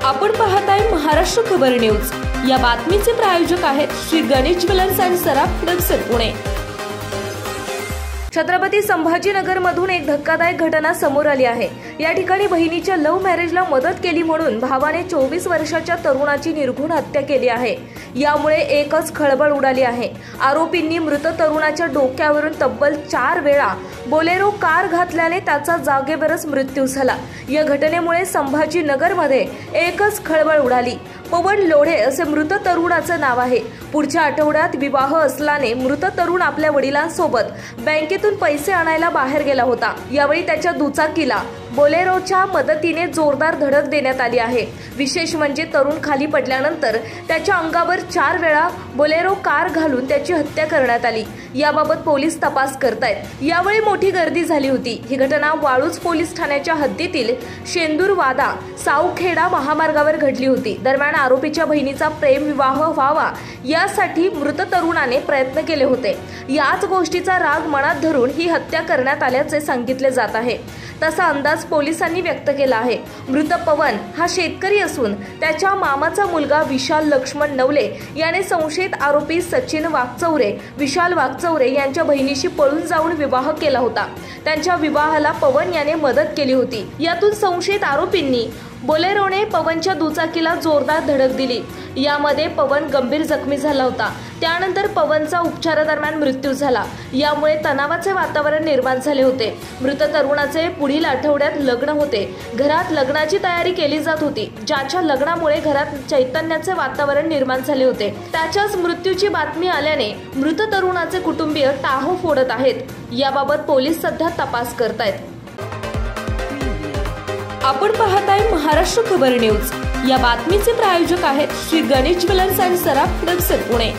आपण पाहताय महाराष्ट्र खबर न्यूज। या बातमीचे प्रायोजक आहेत Shri Ganesh jewellers and Saraf products Pune. Chhatrapati Sambhajinagar मधून एक धक्कादायक घटना समोर आली आहे। या ठिकाणी बहिणीच्या लव्ह मॅरेजला मदत केली म्हणून भावाने 24 वर्षाच्या तरुणाची निर्घृण हत्या केली आहे। यामुळे एकच खळबळ उडाली आहे। आरोपींनी मृत तरुणाच्या डोक्यावरून तब्बल 4 वेळा बोलेरो कार घातल्याने त्याचा जागेवरच मृत्यू झाला। या घटनेमुळे संभाजीनगरमध्ये एकच खळबळ उडाली। पवन लोढे असे मृत तरुणाचे नाव आहे। पुढच्या आठवड्यात विवाह असल्याने मृत तरुण आपल्या वडिलांसोबत बँकेतून पैसे आणायला बाहेर गेला होता। यावेळी त्याच्या दुचाकीला बोलेरोच्या मदतीने जोरदार धडक देण्यात आली आहे। विशेष म्हणजे तरुण खाली पडल्यानंतर त्याच्या अंगावर 4 वेळा बोलेरो कार घालून त्याची हत्या करण्यात आली। याबाबत पोलीस तपास करतायत। यावेळी मोठी गर्दी झाली होती। ही घटना वाळूज पोलीस ठाण्याच्या हद्दीतील शेंदूरवादा सावखेडा महामार्गावर घडली होती। दरम्यान आरोपीच्या बहिणीचा प्रेम विवाह व्हावा यासाठी मृत तरुणाने प्रयत्न केले होते। याच गोष्टीचा राग मनात धरून ही हत्या करण्यात आल्याचे सांगितले जात आहे। तसा अंदाज पोलिसांनी व्यक्त केला आहे। मृत पवन हा शेतकरी असून त्याच्या मामाचा मुलगा विशाल लक्ष्मण नवले याने संशयित आरोपी सचिन वागचौरे, विशाल वागचौरे यांच्या बहिणीशी पळून जाऊन विवाह केला होता। त्यांच्या विवाहाला पवन याने मदत केली होती। यातून संशयित आरोपींनी बोलेरोने पवनच्या दुचाकीला जोरदार धडक दिली। यामध्ये पवन गंभीर जखमी झाला होता। त्यानंतर पवनचा उपचारादरम्यान मृत्यू झाला। यामुळे तणावाचे वातावरण निर्माण झाले होते। मृत तरुणाचे पुढील आठवड्यात लग्न होते। घरात लग्नाची तयारी केली जात होती। ज्याच्या लग्नामुळे घरात चैतन्याचे वातावरण निर्माण झाले होते, त्याच्याच मृत्यूची बातमी आल्याने मृत तरुणाचे कुटुंबीय टाहो फोडत आहेत। याबाबत पोलीस सध्या तपास करतायत। आपण पाहताय महाराष्ट्र खबर न्यूज। या बातमीचे प्रायोजक आहेत Shri Ganesh jewellers and Saraf products Pune.